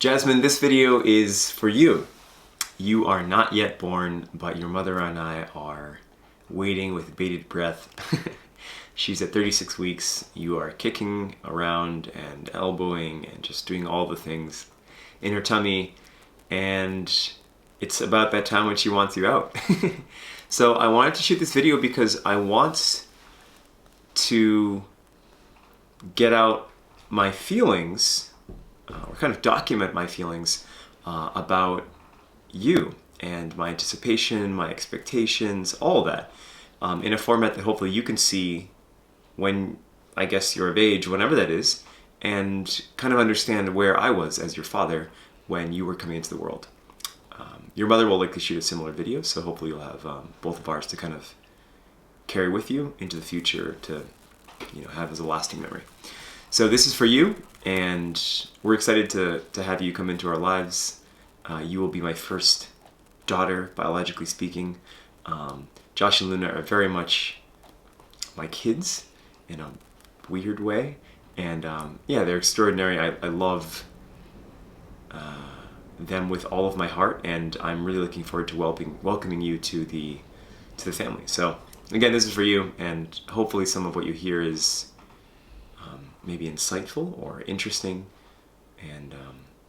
Jazmine, this video is for you. You are not yet born, but your mother and I are waiting with bated breath. She's at 36 weeks. You are kicking around and elbowing and just doing all the things in her tummy, and it's about that time when she wants you out. So I wanted to shoot this video because I want to get out my feelings, or kind of document my feelings about you and my anticipation, my expectations, all of that, in a format that hopefully you can see when, I guess, you're of age, whenever that is, and kind of understand where I was as your father when you were coming into the world. Your mother will likely shoot a similar video, so hopefully you'll have both of ours to kind of carry with you into the future to, have as a lasting memory. So this is for you, and we're excited to have you come into our lives. You will be my first daughter, biologically speaking. Josh and Luna are very much my kids in a weird way, and they're extraordinary. I love them with all of my heart, and I'm really looking forward to welcoming you to the family. So again, this is for you, and hopefully some of what you hear is maybe insightful or interesting, and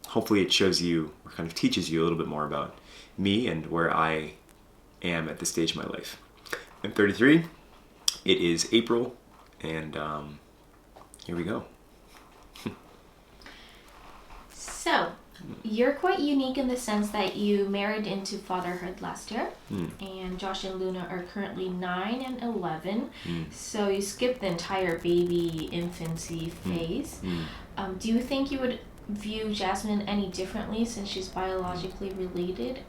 hopefully it shows you or kind of teaches you a little bit more about me and where I am at this stage of my life. I'm 33. It is April, and here we go. So, you're quite unique in the sense that you married into fatherhood last year, and Josh and Luna are currently 9 and 11, so you skipped the entire baby infancy phase. Do you think you would view Jazmine any differently since she's biologically related?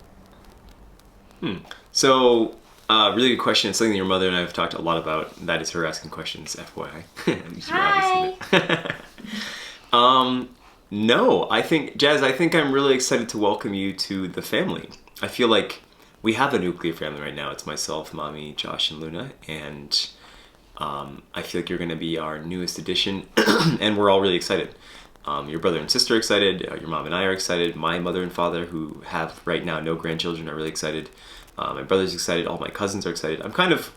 So, really good question. It's something that your mother and I have talked a lot about. That is her asking questions, FYI. Hi! No, Jazz, I think I'm really excited to welcome you to the family. I feel like we have a nuclear family right now. It's myself, Mommy, Josh, and Luna, and I feel like you're going to be our newest addition, and we're all really excited. Your brother and sister are excited, your mom and I are excited, my mother and father, who have right now no grandchildren, are really excited. My brother's excited, all my cousins are excited. I'm kind of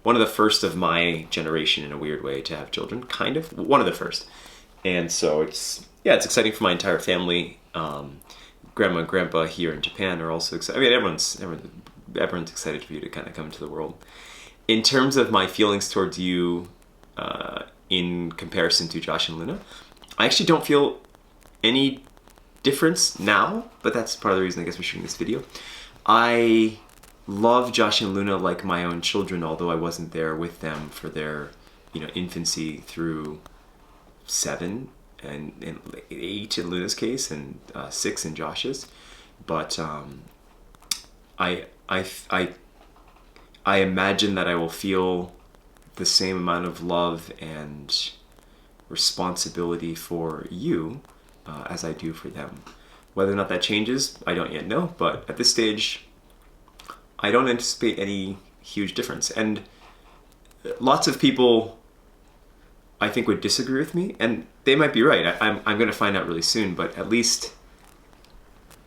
one of the first of my generation in a weird way to have children, kind of, one of the first. And so it's exciting for my entire family. Grandma and grandpa here in Japan are also excited. I mean, everyone's excited for you to kind of come into the world. In terms of my feelings towards you, in comparison to Josh and Luna, I actually don't feel any difference now, but that's part of the reason I guess we're shooting this video. I love Josh and Luna like my own children, although I wasn't there with them for their, infancy through 7 and 8 in Luna's case, and 6 in Josh's. But I imagine that I will feel the same amount of love and responsibility for you as I do for them. Whether or not that changes, I don't yet know, but at this stage, I don't anticipate any huge difference. And lots of people, I think, would disagree with me, and they might be right. I'm going to find out really soon, but at least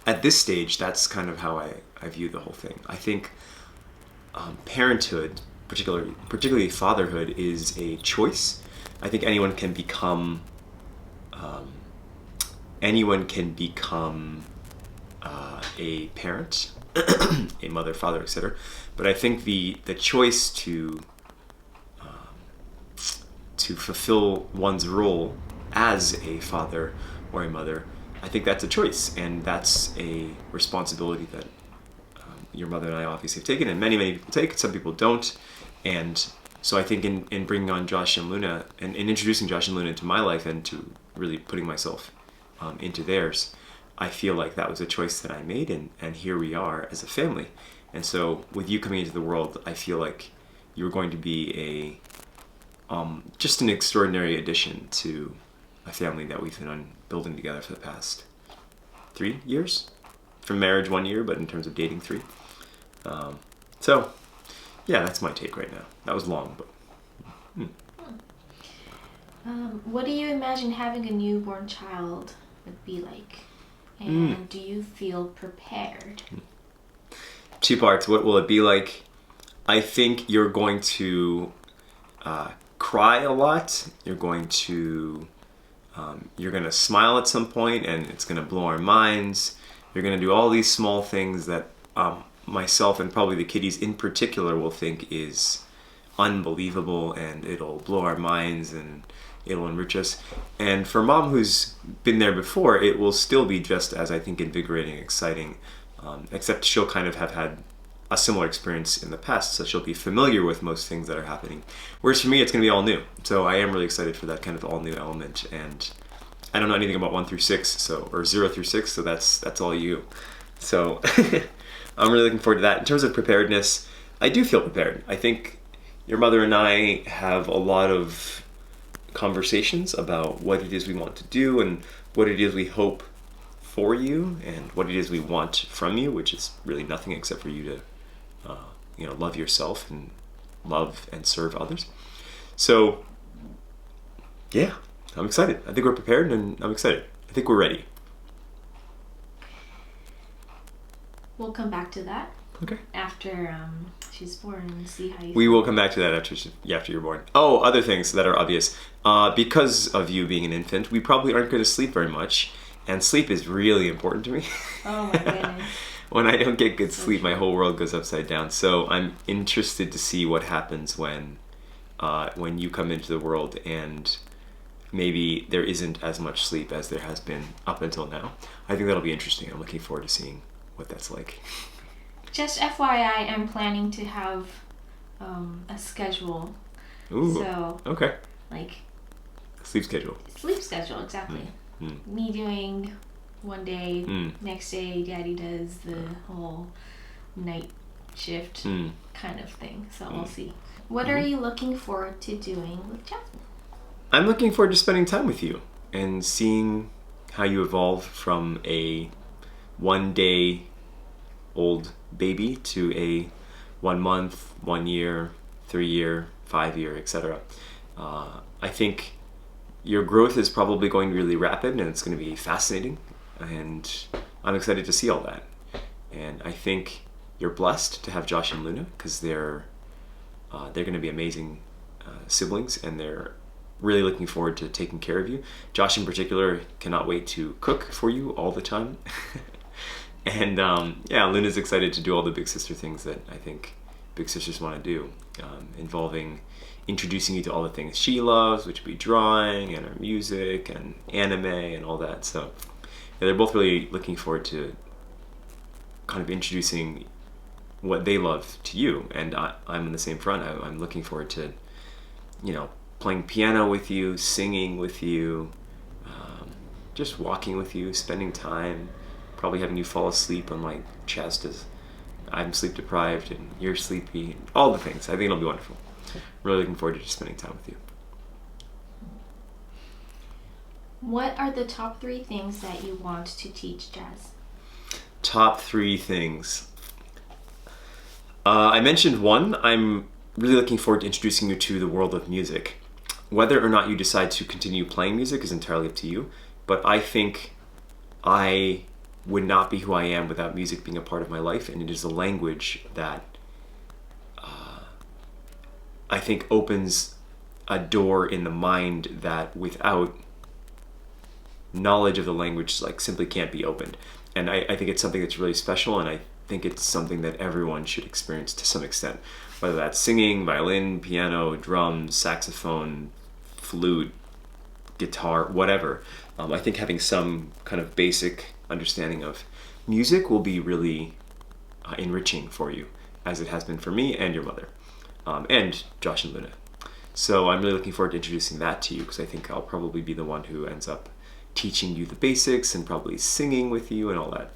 at this stage, that's kind of how I view the whole thing. I think parenthood, particularly fatherhood, is a choice. I think anyone can become a parent, a mother, father, etc. But I think the choice to fulfill one's role as a father or a mother, I think that's a choice, and that's a responsibility that your mother and I obviously have taken, and many people take. Some people don't, and so I think in bringing on Josh and Luna and introducing Josh and Luna into my life and to really putting myself into theirs, I feel like that was a choice that I made, and here we are as a family. And so with you coming into the world, I feel like you're going to be just an extraordinary addition to a family that we've been building together for the past 3 years. From marriage 1 year, but in terms of dating 3. So yeah, that's my take right now. That was long, but What do you imagine having a newborn child would be like? And do you feel prepared? Two parts. What will it be like? I think you're going to cry a lot. You're going to smile at some point, and it's going to blow our minds. You're going to do all these small things that myself and probably the kiddies in particular will think is unbelievable, and it'll blow our minds and it'll enrich us. And for mom who's been there before, it will still be just as, I think, invigorating, exciting, except she'll kind of have had a similar experience in the past, so she'll be familiar with most things that are happening. Whereas for me, it's going to be all new. So I am really excited for that kind of all new element. And I don't know anything about 1 through 6, or 0 through 6, so that's all you. So I'm really looking forward to that. In terms of preparedness, I do feel prepared. I think your mother and I have a lot of conversations about what it is we want to do and what it is we hope for you and what it is we want from you, which is really nothing except for you to love yourself and love and serve others. So yeah, I'm excited. I think we're prepared, and I'm excited. I think we're ready. We'll come back to that. Okay. After she's born, and see how you. We will come back to that after you're born. Oh, other things that are obvious. Because of you being an infant, we probably aren't going to sleep very much, and sleep is really important to me. Oh my goodness. When I don't get good sleep, my whole world goes upside down. So I'm interested to see what happens when you come into the world and maybe there isn't as much sleep as there has been up until now. I think that'll be interesting. I'm looking forward to seeing what that's like. Just FYI, I'm planning to have a schedule. Ooh. So okay. Like sleep schedule. Sleep schedule, exactly. Me doing one day, next day Daddy does the whole night shift kind of thing. So we'll see. What are you looking forward to doing with Jazmine? I'm looking forward to spending time with you and seeing how you evolve from a 1 day old baby to a 1 month, 1 year, 3 year, 5 year, etc. I think your growth is probably going to be really rapid, and it's going to be fascinating, and I'm excited to see all that. And I think you're blessed to have Josh and Luna, because they're going to be amazing siblings, and they're really looking forward to taking care of you. Josh in particular cannot wait to cook for you all the time. And Luna's excited to do all the big sister things that I think big sisters want to do, involving introducing you to all the things she loves, which would be drawing and her music and anime and all that. So they're both really looking forward to kind of introducing what they love to you, and I'm in the same front. I'm looking forward to, playing piano with you, singing with you, just walking with you, spending time, probably having you fall asleep on my chest as I'm sleep deprived and you're sleepy, all the things. I think it'll be wonderful. Really looking forward to just spending time with you. What are the top 3 things that you want to teach Jazz? Top 3 things. I mentioned one. I'm really looking forward to introducing you to the world of music. Whether or not you decide to continue playing music is entirely up to you, but I think I would not be who I am without music being a part of my life, and it is a language that I think opens a door in the mind that without knowledge of the language simply can't be opened. And I think it's something that's really special, and I think it's something that everyone should experience to some extent, whether that's singing, violin, piano, drums, saxophone, flute, guitar, whatever. I think having some kind of basic understanding of music will be really enriching for you, as it has been for me and your mother, and Josh and Luna. So I'm really looking forward to introducing that to you, because I think I'll probably be the one who ends up teaching you the basics and probably singing with you and all that.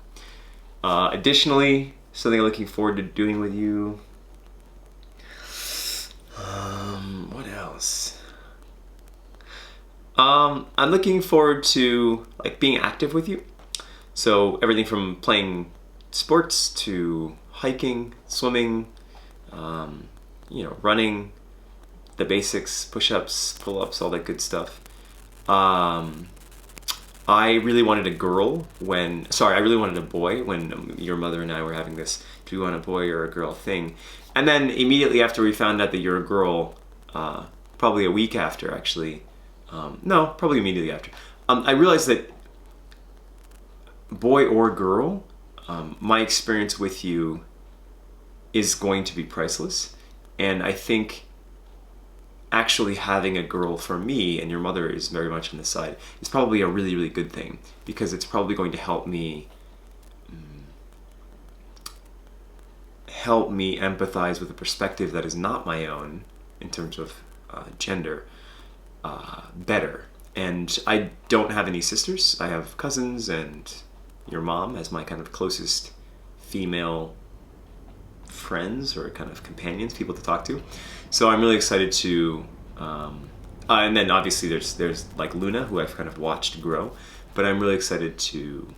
Additionally, something I'm looking forward to doing with you. What else? I'm looking forward to being active with you. So everything from playing sports to hiking, swimming, running, the basics, push-ups, pull-ups, all that good stuff. I'm I really wanted a girl I really wanted a boy when your mother and I were having this, do we want a boy or a girl thing? And then immediately after we found out that you're a girl, probably a week after actually, no, probably immediately after, I realized that boy or girl, my experience with you is going to be priceless. And I think actually having a girl for me, and your mother is very much on the side, is probably a really, really good thing, because it's probably going to help me empathize with a perspective that is not my own in terms of gender better. And I don't have any sisters. I have cousins and your mom as my kind of closest female friends or kind of companions, people to talk to. So I'm really excited to, and then obviously there's like Luna, who I've kind of watched grow, but I'm really excited to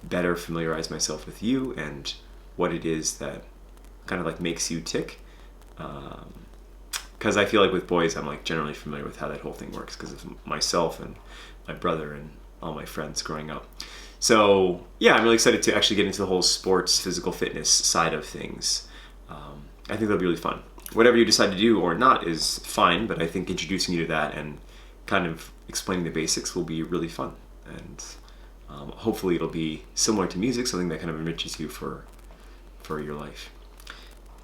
better familiarize myself with you and what it is that kind of like makes you tick. Because I feel like with boys, I'm like generally familiar with how that whole thing works because of myself and my brother and all my friends growing up. So yeah, I'm really excited to actually get into the whole sports, physical fitness side of things. I think that'll be really fun. Whatever you decide to do or not is fine, but I think introducing you to that and kind of explaining the basics will be really fun. And hopefully it'll be similar to music, something that kind of enriches you for your life.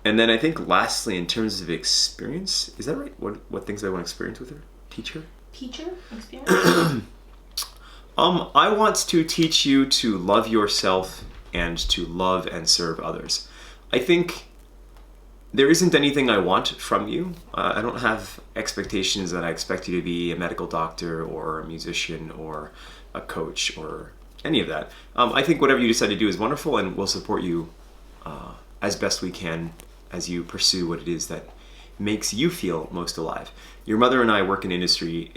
And then I think lastly, in terms of experience, is that right? What things I want to experience with her? Teacher experience? I want to teach you to love yourself and to love and serve others. I think there isn't anything I want from you. I don't have expectations that I expect you to be a medical doctor or a musician or a coach or any of that. I think whatever you decide to do is wonderful, and we'll support you as best we can as you pursue what it is that makes you feel most alive. Your mother and I work in an industry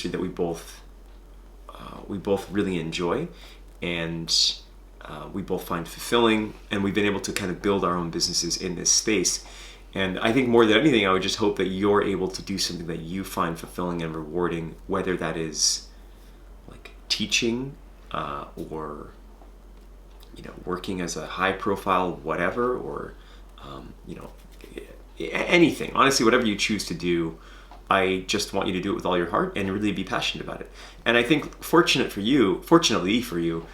that we both really enjoy, and we both find fulfilling, and we've been able to kind of build our own businesses in this space. And I think more than anything, I would just hope that you're able to do something that you find fulfilling and rewarding, whether that is like teaching or working as a high profile whatever, or anything. Honestly, whatever you choose to do, I just want you to do it with all your heart and really be passionate about it. And I think fortunately for you,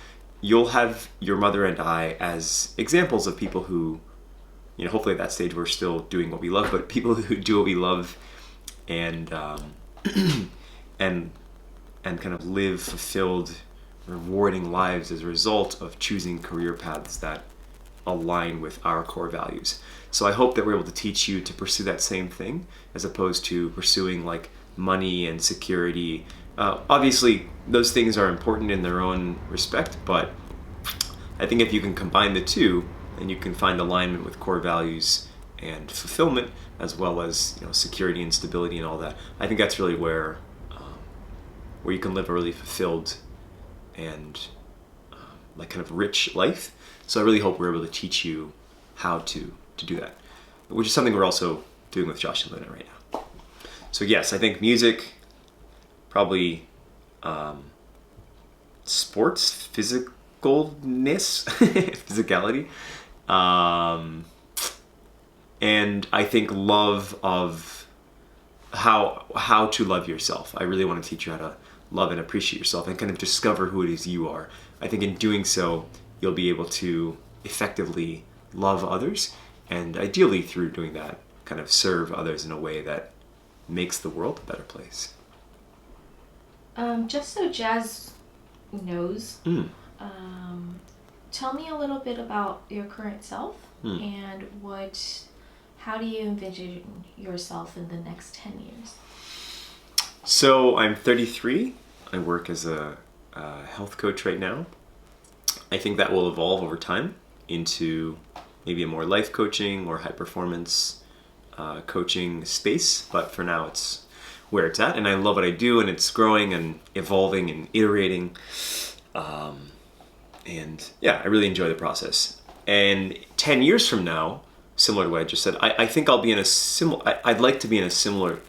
you'll have your mother and I as examples of people who, hopefully at that stage we're still doing what we love, but people who do what we love and and kind of live fulfilled, rewarding lives as a result of choosing career paths that align with our core values. So I hope that we're able to teach you to pursue that same thing, as opposed to pursuing like money and security. Obviously, those things are important in their own respect, but I think if you can combine the two, then you can find alignment with core values and fulfillment, as well as security and stability and all that. I think that's really where you can live a really fulfilled and like kind of rich life. So I really hope we're able to teach you how to do that, which is something we're also doing with Josh and Luna right now. So yes, I think music, probably sports, physicality, and I think love of how to love yourself. I really want to teach you how to love and appreciate yourself and kind of discover who it is you are. I think in doing so, you'll be able to effectively love others, and ideally through doing that, kind of serve others in a way that makes the world a better place. Just so Jazz knows, tell me a little bit about your current self and how do you envision yourself in the next 10 years? So I'm 33. I work as a health coach right now. I think that will evolve over time into maybe a more life coaching or high performance coaching space. But for now, it's where it's at. And I love what I do, and it's growing and evolving and iterating. And yeah, I really enjoy the process. And 10 years from now, similar to what I just said, I think I'll be in a similar, I'd like to be in a similar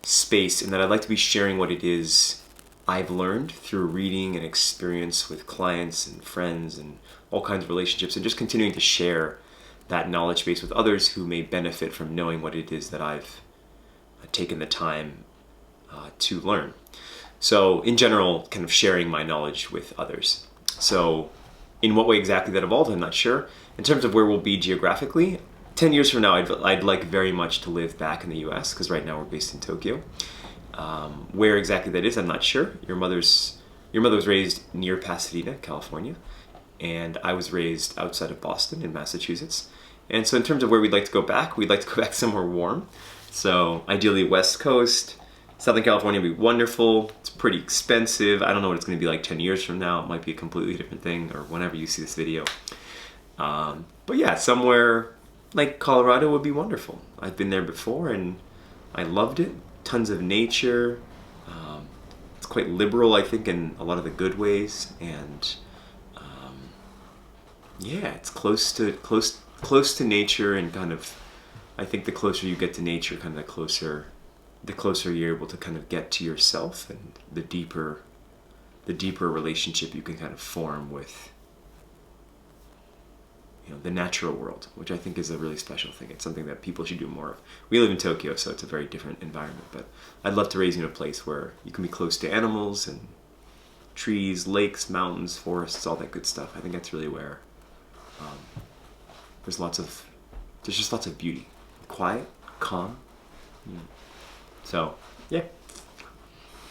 space in that I'd like to be sharing what it is I've learned through reading and experience with clients and friends and all kinds of relationships, and just continuing to share that knowledge base with others who may benefit from knowing what it is that I've taken the time to learn. So in general, kind of sharing my knowledge with others. So in what way exactly that evolved, I'm not sure. In terms of where we'll be geographically, 10 years from now, I'd like very much to live back in the US, because right now we're based in Tokyo. Where exactly that is, I'm not sure. Your mother was raised near Pasadena, California, and I was raised outside of Boston in Massachusetts. And so in terms of where we'd like to go back, we'd like to go back somewhere warm. So ideally West Coast. Southern California would be wonderful. It's pretty expensive. I don't know what it's going to be like 10 years from now. It might be a completely different thing, or whenever you see this video. But yeah, somewhere like Colorado would be wonderful. I've been there before and I loved it. Tons of nature. It's quite liberal, I think, in a lot of the good ways. And yeah, it's close to nature, and kind of, I think the closer you get to nature, kind of the closer you're able to kind of get to yourself, and the deeper relationship you can kind of form with, the natural world, which I think is a really special thing. It's something that people should do more of. We live in Tokyo, so it's a very different environment, but I'd love to raise you in a place where you can be close to animals and trees, lakes, mountains, forests, all that good stuff. I think that's really where there's just lots of beauty, quiet, calm. So yeah.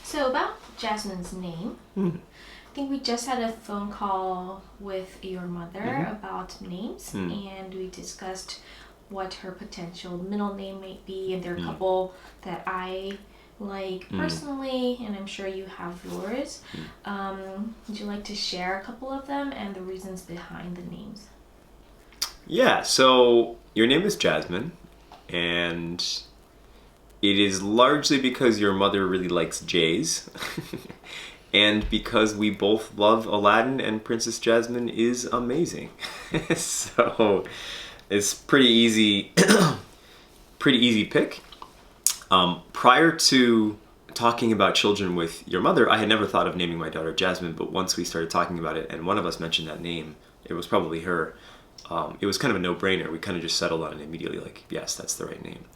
So about Jazmine's name, I think we just had a phone call with your mother about names, and we discussed what her potential middle name might be, and there are a couple that I like personally, and I'm sure you have yours. Would you like to share a couple of them and the reasons behind the names? Yeah, so your name is Jazmine, and it is largely because your mother really likes J's, and because we both love Aladdin, and Princess Jazmine is amazing. So it's pretty easy pick. Prior to talking about children with your mother, I had never thought of naming my daughter Jazmine, but once we started talking about it and one of us mentioned that name, it was probably her. It was kind of a no-brainer. We kind of just settled on it immediately, like, yes, that's the right name.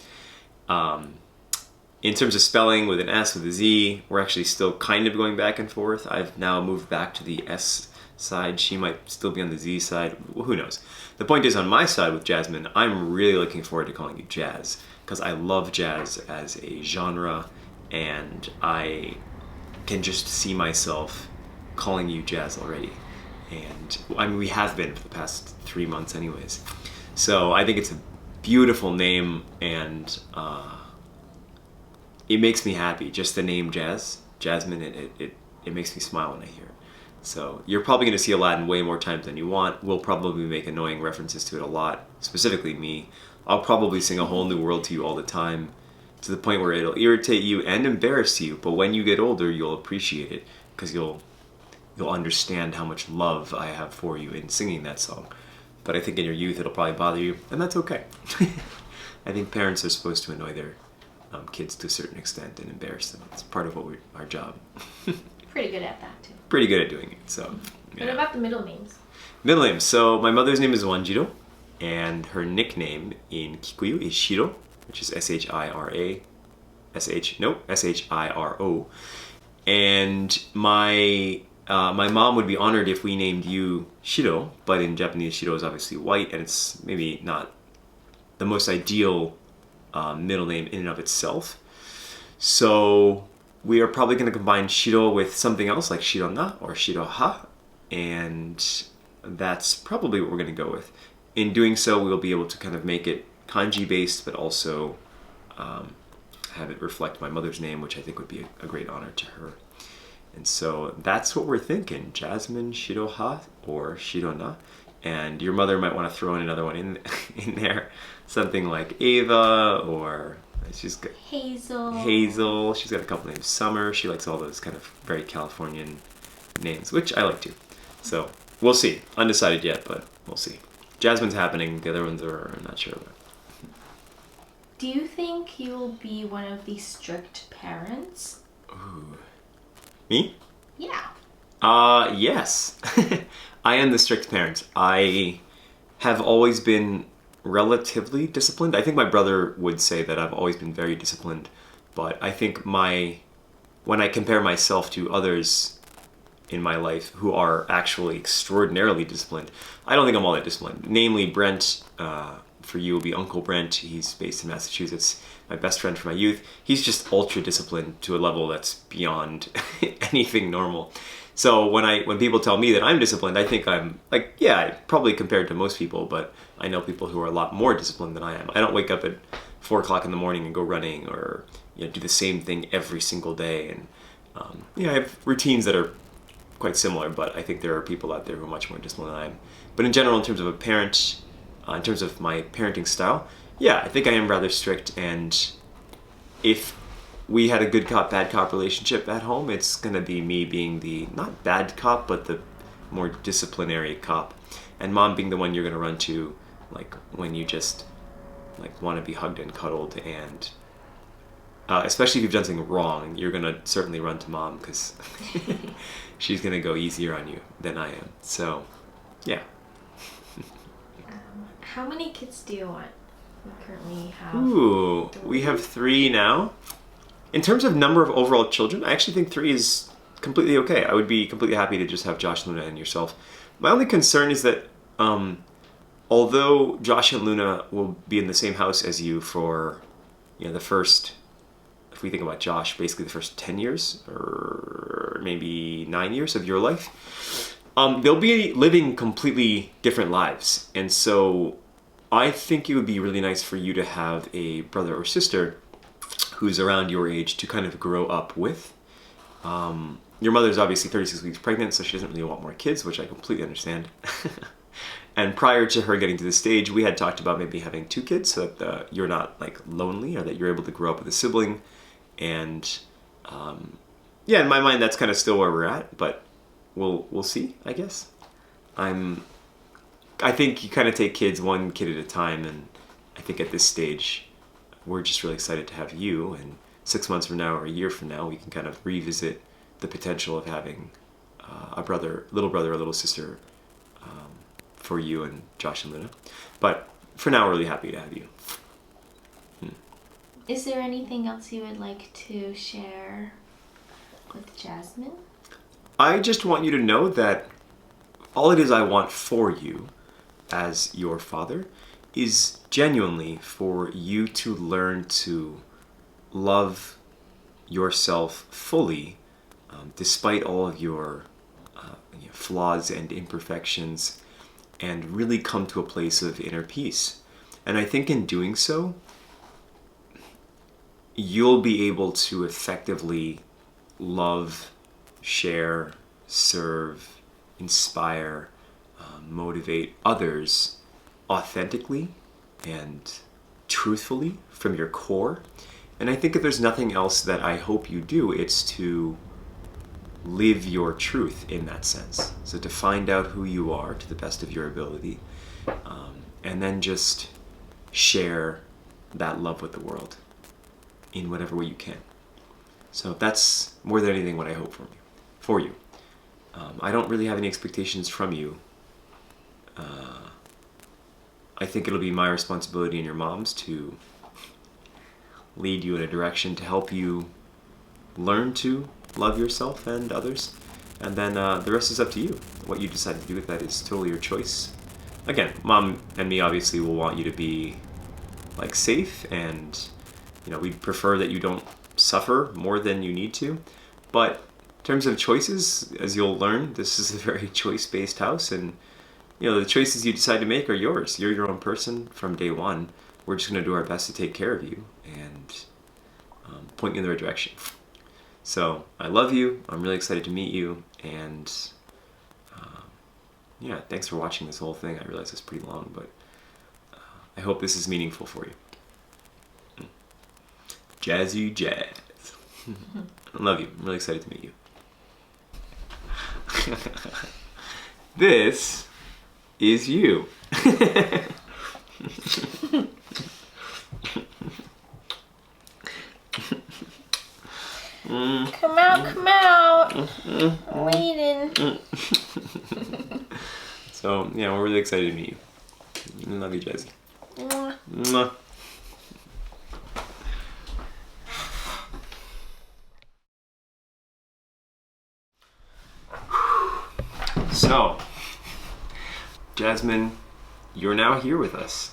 In terms of spelling, with an S, with a Z, we're actually still kind of going back and forth. I've now moved back to the S side. She might still be on the Z side. Well, who knows? The point is, on my side with Jazmine, I'm really looking forward to calling you Jazz, because I love jazz as a genre, and I can just see myself calling you Jazz already. And I mean, we have been for the past 3 months anyways. So I think it's a beautiful name, and it makes me happy. Just the name Jazmine, it makes me smile when I hear it. So you're probably going to see Aladdin way more times than you want. We'll probably make annoying references to it a lot, specifically me. I'll probably sing A Whole New World to you all the time, to the point where it'll irritate you and embarrass you. But when you get older, you'll appreciate it, because you'll understand how much love I have for you in singing that song. But I think in your youth it'll probably bother you, and that's okay. I think parents are supposed to annoy their kids to a certain extent and embarrass them. It's part of our job. Pretty good at that too. Pretty good at doing it. So. Yeah. What about the middle names? Middle names. So my mother's name is Wanjiro, and her nickname in Kikuyu is Shiro, which is S-H-I-R-O. And my mom would be honored if we named you Shiro, but in Japanese, Shiro is obviously white, and it's maybe not the most ideal middle name in and of itself. So we are probably going to combine Shiro with something else like Shirona or Shiroha, and that's probably what we're going to go with. In doing so, we'll be able to kind of make it kanji based, but also have it reflect my mother's name, which I think would be a great honor to her. And so that's what we're thinking: Jazmine, Shiroha, or Shirona. And your mother might want to throw in another one in there, something like Ava, or she's got Hazel. She's got a couple names. Summer. She likes all those kind of very Californian names, which I like too. So we'll see. Undecided yet, but we'll see. Jazmine's happening. The other ones are I'm not sure about. Do you think you will be one of the strict parents? Ooh. Me? Yeah. Yes. I am the strict parent. I have always been relatively disciplined. I think my brother would say that I've always been very disciplined, but I think when I compare myself to others in my life who are actually extraordinarily disciplined, I don't think I'm all that disciplined. Namely, Brent, for you will be Uncle Brent. He's based in Massachusetts, my best friend from my youth. He's just ultra disciplined to a level that's beyond anything normal. So when people tell me that I'm disciplined, I think I'm like, yeah, probably compared to most people, but I know people who are a lot more disciplined than I am. I don't wake up at 4 o'clock in the morning and go running, or do the same thing every single day. And I have routines that are quite similar, but I think there are people out there who are much more disciplined than I am. But in general, in terms of a parent, in terms of my parenting style, yeah, I think I am rather strict. And if we had a good cop, bad cop relationship at home, it's going to be me being the, not bad cop, but the more disciplinary cop. And mom being the one you're going to run to, like, when you just, like, want to be hugged and cuddled. And especially if you've done something wrong, you're going to certainly run to mom, because she's going to go easier on you than I am. So, yeah. How many kids do you want? We currently have... Ooh, 3. We have 3 now. In terms of number of overall children, I actually think 3 is completely okay. I would be completely happy to just have Josh, Luna, and yourself. My only concern is that although Josh and Luna will be in the same house as you for the first, if we think about Josh, basically the first 10 years or maybe 9 years of your life, they'll be living completely different lives. And so I think it would be really nice for you to have a brother or sister who's around your age to kind of grow up with. Your mother's obviously 36 weeks pregnant, so she doesn't really want more kids, which I completely understand. And prior to her getting to this stage, we had talked about maybe having 2 kids so that you're not like lonely, or that you're able to grow up with a sibling. And in my mind, that's kind of still where we're at, but we'll see, I guess. I think you kind of take kids one kid at a time, and I think at this stage, we're just really excited to have you, and 6 months from now or a year from now, we can kind of revisit the potential of having a little brother or little sister for you and Josh and Luna. But for now, we're really happy to have you. Is there anything else you would like to share with Jazmine? I just want you to know that all it is I want for you as your father is genuinely for you to learn to love yourself fully, despite all of your flaws and imperfections, and really come to a place of inner peace. And I think in doing so, you'll be able to effectively love, share, serve, inspire, motivate others authentically and truthfully from your core. And I think if there's nothing else that I hope you do, it's to live your truth in that sense. So to find out who you are to the best of your ability, and then just share that love with the world in whatever way you can. So that's more than anything what I hope for you. I don't really have any expectations from you. I think it'll be my responsibility and your mom's to lead you in a direction to help you learn to love yourself and others. And then the rest is up to you. What you decide to do with that is totally your choice. Again, mom and me obviously will want you to be like safe, and we'd prefer that you don't suffer more than you need to. But in terms of choices, as you'll learn, this is a very choice-based house, and the choices you decide to make are yours. You're your own person from day one. We're just going to do our best to take care of you and point you in the right direction. So I love you. I'm really excited to meet you. And thanks for watching this whole thing. I realize it's pretty long, but I hope this is meaningful for you. Jazzy Jazz. I love you. I'm really excited to meet you. This is you. Come out, come out. I'm waiting. So, yeah, we're really excited to meet you. I love you, Jazzy. Mwah. Mwah. So, Jazmine, you're now here with us.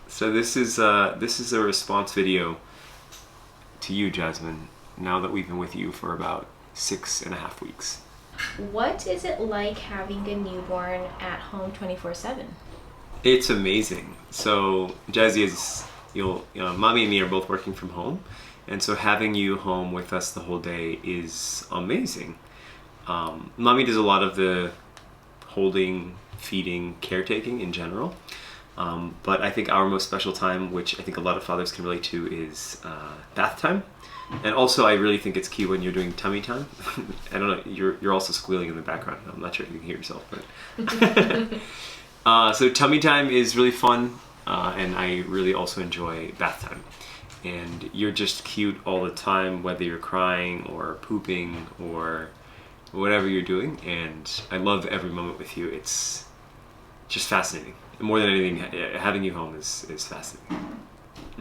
So this is a response video to you, Jazmine, now that we've been with you for about 6.5 weeks. What is it like having a newborn at home 24/7? It's amazing. So Jazzy is, Mommy and me are both working from home, and so having you home with us the whole day is amazing. Mommy does a lot of the holding, feeding, caretaking in general. But I think our most special time, which I think a lot of fathers can relate to, is bath time. And also, I really think it's key when you're doing tummy time. I don't know, you're also squealing in the background. I'm not sure if you can hear yourself, but so tummy time is really fun, and I really also enjoy bath time. And you're just cute all the time, whether you're crying or pooping or whatever you're doing. And I love every moment with you. It's just fascinating. More than anything, having you home is fascinating.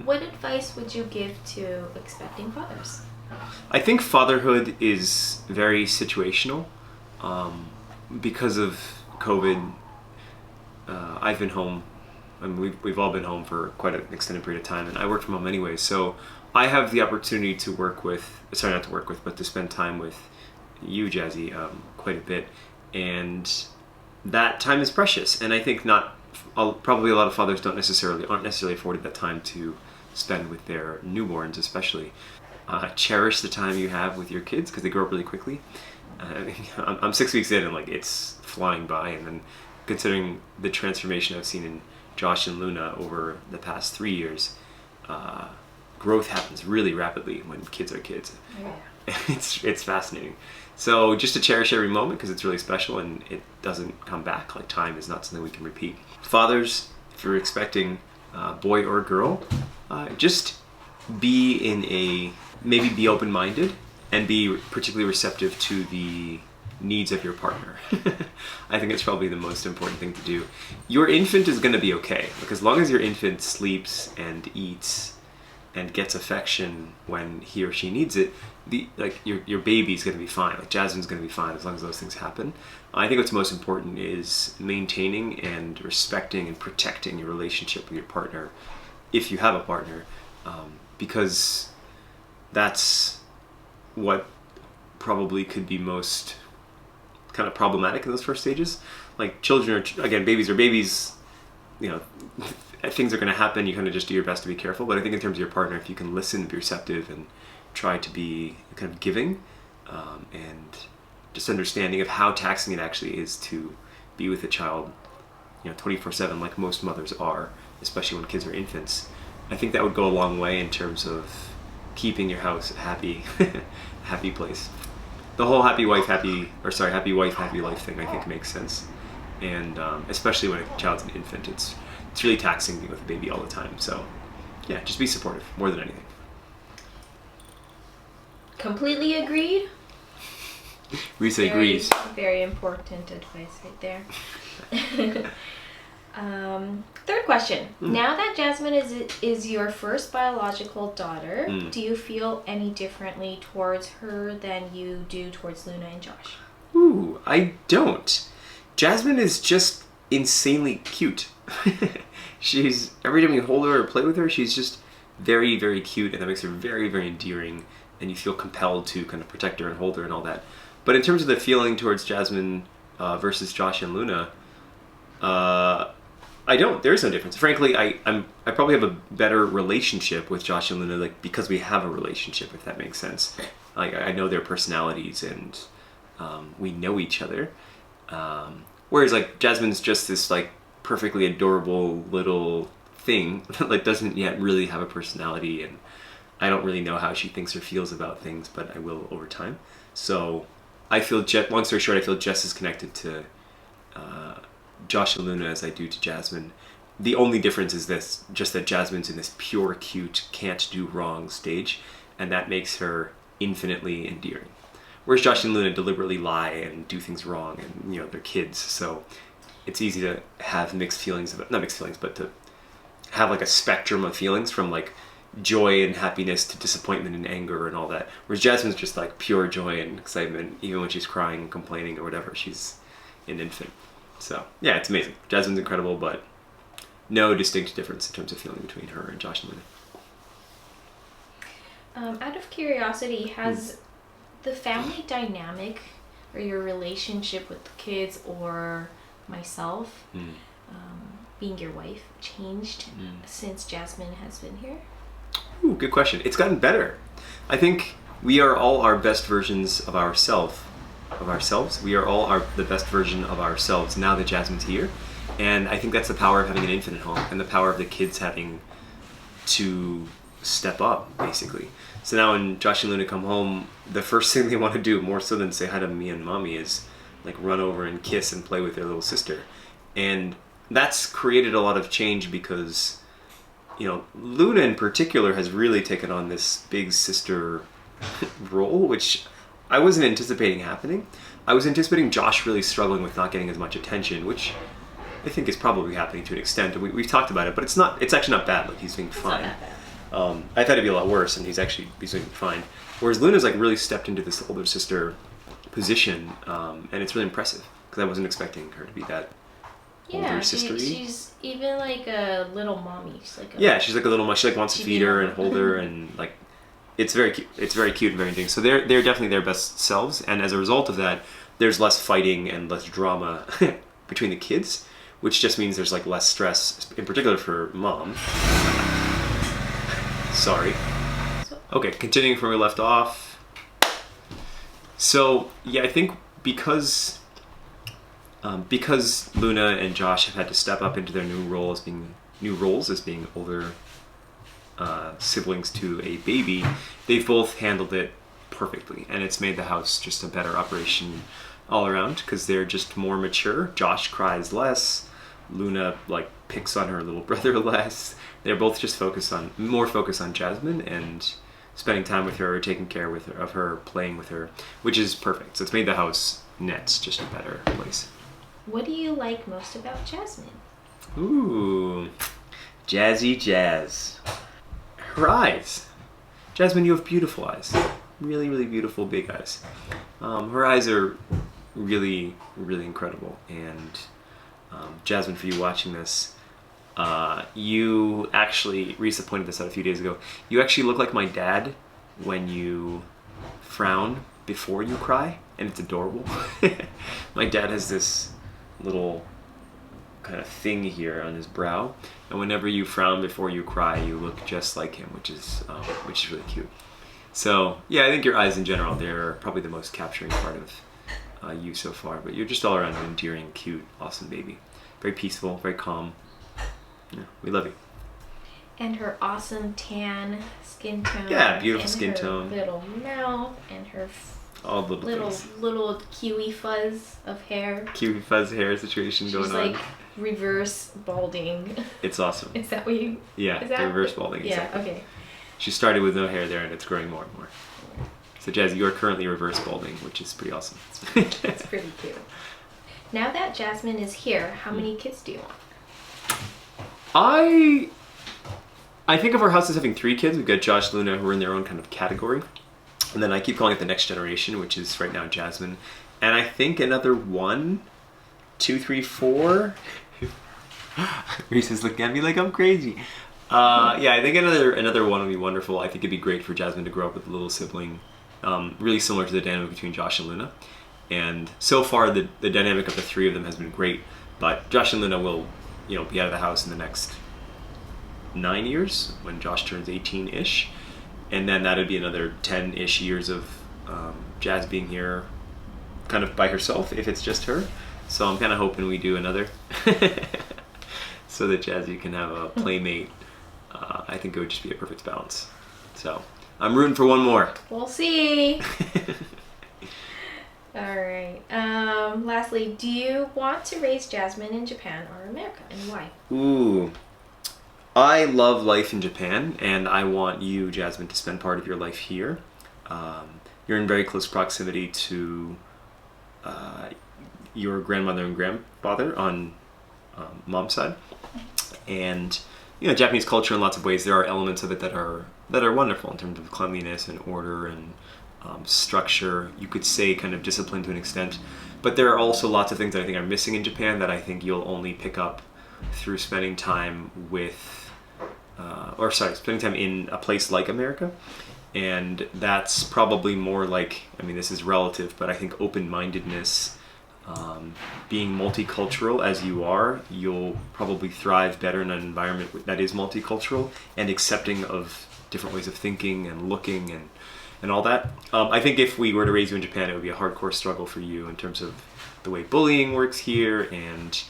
What advice would you give to expecting fathers? I think fatherhood is very situational. Because of COVID, I've been home. I mean, we've all been home for quite an extended period of time, and I work from home anyway. So I have the opportunity to to spend time with you, Jazzy, quite a bit, and that time is precious. And I think probably a lot of fathers aren't necessarily afforded that time to spend with their newborns, especially. Cherish the time you have with your kids because they grow up really quickly. I'm 6 weeks in and it's flying by, and then considering the transformation I've seen in Josh and Luna over the past 3 years, growth happens really rapidly when kids are kids. Yeah. It's fascinating. So just to cherish every moment because it's really special and it doesn't come back. Time is not something we can repeat. Fathers, if you're expecting a boy or a girl, just be be open-minded and be particularly receptive to the needs of your partner. I think it's probably the most important thing to do. Your infant is going to be okay. As long as your infant sleeps and eats and gets affection when he or she needs it, your baby's going to be fine. Jazmine's going to be fine as long as those things happen. I think what's most important is maintaining and respecting and protecting your relationship with your partner, if you have a partner, because that's what probably could be most kind of problematic in those first stages. Children are, again, babies are babies, things are going to happen. You kind of just do your best to be careful. But I think in terms of your partner, if you can listen, be receptive, and try to be kind of giving, and just understanding of how taxing it actually is to be with a child, 24/7, like most mothers are, especially when kids are infants. I think that would go a long way in terms of keeping your house a happy, happy place. The whole happy wife, happy life thing, I think makes sense. And especially when a child's an infant, it's really taxing being with a baby all the time. So yeah, just be supportive more than anything. Completely agreed. Risa agrees. Very important advice right there. Third question. Now that Jazmine is your first biological daughter, do you feel any differently towards her than you do towards Luna and Josh? Ooh, I don't. Jazmine is just insanely cute. Every time you hold her or play with her, she's just very, very cute, and that makes her very, very endearing, and you feel compelled to kind of protect her and hold her and all that. But in terms of the feeling towards Jazmine versus Josh and Luna, I don't. There is no difference. Frankly, I probably have a better relationship with Josh and Luna, because we have a relationship, if that makes sense. I know their personalities, and we know each other. Whereas Jazmine's just this perfectly adorable little thing that doesn't yet really have a personality, and I don't really know how she thinks or feels about things, but I will over time. So I feel, long story short, I feel just as connected to Josh and Luna as I do to Jazmine, the only difference is this, just that Jazmine's in this pure cute, can't do wrong stage, and that makes her infinitely endearing. Whereas Josh and Luna deliberately lie and do things wrong, and they're kids, so it's easy to have mixed feelings, not mixed feelings, but to have like a spectrum of feelings from like joy and happiness to disappointment and anger and all that. Whereas Jazmine's just like pure joy and excitement, even when she's crying and complaining or whatever, she's an infant. So yeah, it's amazing. Jazmine's incredible, but no distinct difference in terms of feeling between her and Josh and Luna. Out of curiosity, has the family dynamic or your relationship with the kids or myself, being your wife, changed since Jazmine has been here? Ooh, good question. It's gotten better. I think we are all our best versions of ourselves. We are all the best version of ourselves now that Jazmine's here. And I think that's the power of having an infant at home and the power of the kids having to step up, basically. So now when Josh and Luna come home, the first thing they want to do, more so than say hi to me and mommy, is like run over and kiss and play with their little sister. And that's created a lot of change because, Luna in particular has really taken on this big sister role, which I wasn't anticipating happening. I was anticipating Josh really struggling with not getting as much attention, which I think is probably happening to an extent. We've talked about it, but it's actually not bad. Like, he's doing fine. Not that bad. I thought it'd be a lot worse, and he's doing fine. Whereas Luna's like really stepped into this older sister position, and it's really impressive because I wasn't expecting her to be that older sister-y. She's even like a little mommy. She's like she's like a little mom. She like wants to feed her and hold her, and like it's very cute. It's very cute and very interesting. So they're definitely their best selves, and as a result of that, there's less fighting and less drama between the kids, which just means there's like less stress, in particular for mom. Sorry. Okay, continuing from where we left off. So yeah, I think because Luna and Josh have had to step up into their new roles as being older siblings to a baby, they've both handled it perfectly, and it's made the house just a better operation all around because they're just more mature. Josh cries less. Luna like picks on her little brother less. They're both just more focused on Jazmine and spending time with her, taking care of her, playing with her, which is perfect. So it's made the house nets just a better place. What do you like most about Jazmine? Ooh, jazzy jazz. Her eyes. Jazmine, you have beautiful eyes. Really, really beautiful big eyes. Her eyes are really, really incredible. And Jazmine, for you watching this, you actually, Risa pointed this out a few days ago, you actually look like my dad when you frown before you cry, and it's adorable. My dad has this little kind of thing here on his brow, and whenever you frown before you cry, you look just like him, which is really cute. So yeah, I think your eyes in general, they're probably the most capturing part of you so far, but you're just all around an endearing, cute, awesome baby. Very peaceful, very calm. Yeah, we love you. And her awesome tan skin tone. Yeah, beautiful and skin her tone. Little mouth and her all the little kiwi fuzz of hair. Kiwi fuzz hair situation going on. She's like reverse balding. It's awesome. Is that what you? Yeah, the reverse balding. Yeah. Exactly. Okay. She started with no hair there, and it's growing more and more. So Jazz, you are currently reverse balding, which is pretty awesome. That's pretty cute. Now that Jazmine is here, how many kids do you want? I think of our house as having 3 kids. We've got Josh, Luna, who are in their own kind of category. And then I keep calling it the next generation, which is right now Jazmine. And I think another 1, 2, 3, 4. Reese's looking at me like I'm crazy. Yeah, I think another 1 would be wonderful. I think it'd be great for Jazmine to grow up with a little sibling, really similar to the dynamic between Josh and Luna. And so far, the dynamic of the 3 of them has been great. But Josh and Luna will, be out of the house in the next 9 years when Josh turns 18-ish. And then that'd be another 10-ish years of Jazz being here kind of by herself, if it's just her. So I'm kind of hoping we do another so that Jazzy can have a playmate. I think it would just be a perfect balance. So I'm rooting for 1 more. We'll see. All right. Last lastly, do you want to raise Jazmine in Japan or America, and why? Ooh. I love life in Japan, and I want you, Jazmine, to spend part of your life here. You're in very close proximity to your grandmother and grandfather on mom's side, and Japanese culture in lots of ways. There are elements of it that are wonderful in terms of cleanliness and order and structure. You could say kind of discipline to an extent, but there are also lots of things that I think are missing in Japan that I think you'll only pick up through spending time spending time in a place like America. And that's probably more like, this is relative, but I think open-mindedness, being multicultural as you are, you'll probably thrive better in an environment that is multicultural and accepting of different ways of thinking and looking and all that. I think if we were to raise you in Japan, it would be a hardcore struggle for you in terms of the way bullying works here and,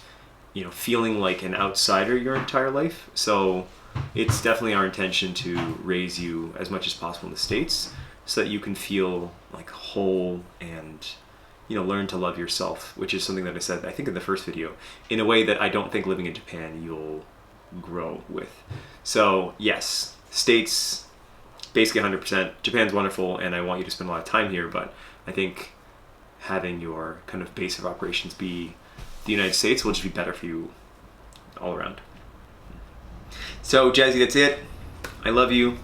feeling like an outsider your entire life. So it's definitely our intention to raise you as much as possible in the States so that you can feel like whole and, learn to love yourself, which is something that I said, I think in the first video, in a way that I don't think living in Japan you'll grow with. So yes, States, basically 100%. Japan's wonderful and I want you to spend a lot of time here, but I think having your kind of base of operations be the United States will just be better for you all around. So Jazzy, that's it. I love you.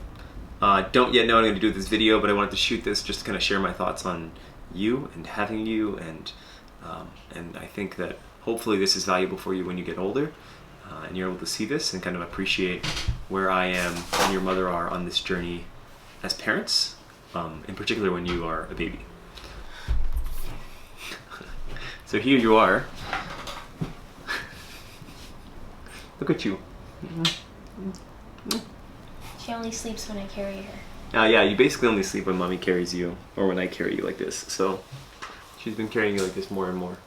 Don't yet know what I'm going to do with this video, but I wanted to shoot this just to kind of share my thoughts on you and having you, and I think that hopefully this is valuable for you when you get older, and you're able to see this and kind of appreciate where I am and your mother are on this journey as parents, in particular when you are a baby. So here you are. Look at you. She only sleeps when I carry her. Yeah, you basically only sleep when mommy carries you, or when I carry you like this. So she's been carrying you like this more and more.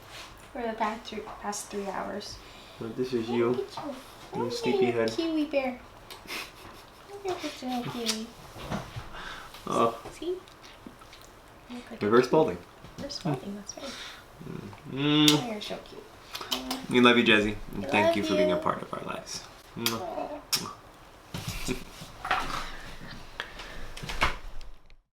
For the past 3 hours. Well, this is you. You sleepyhead. Kiwi bear. Look at this little kiwi. Oh. See? Like Reverse balding. Reverse balding, that's right. Mm. You're so cute. We love you, Jazzy. And thank Love you for being a you. part of our lives. Mwah.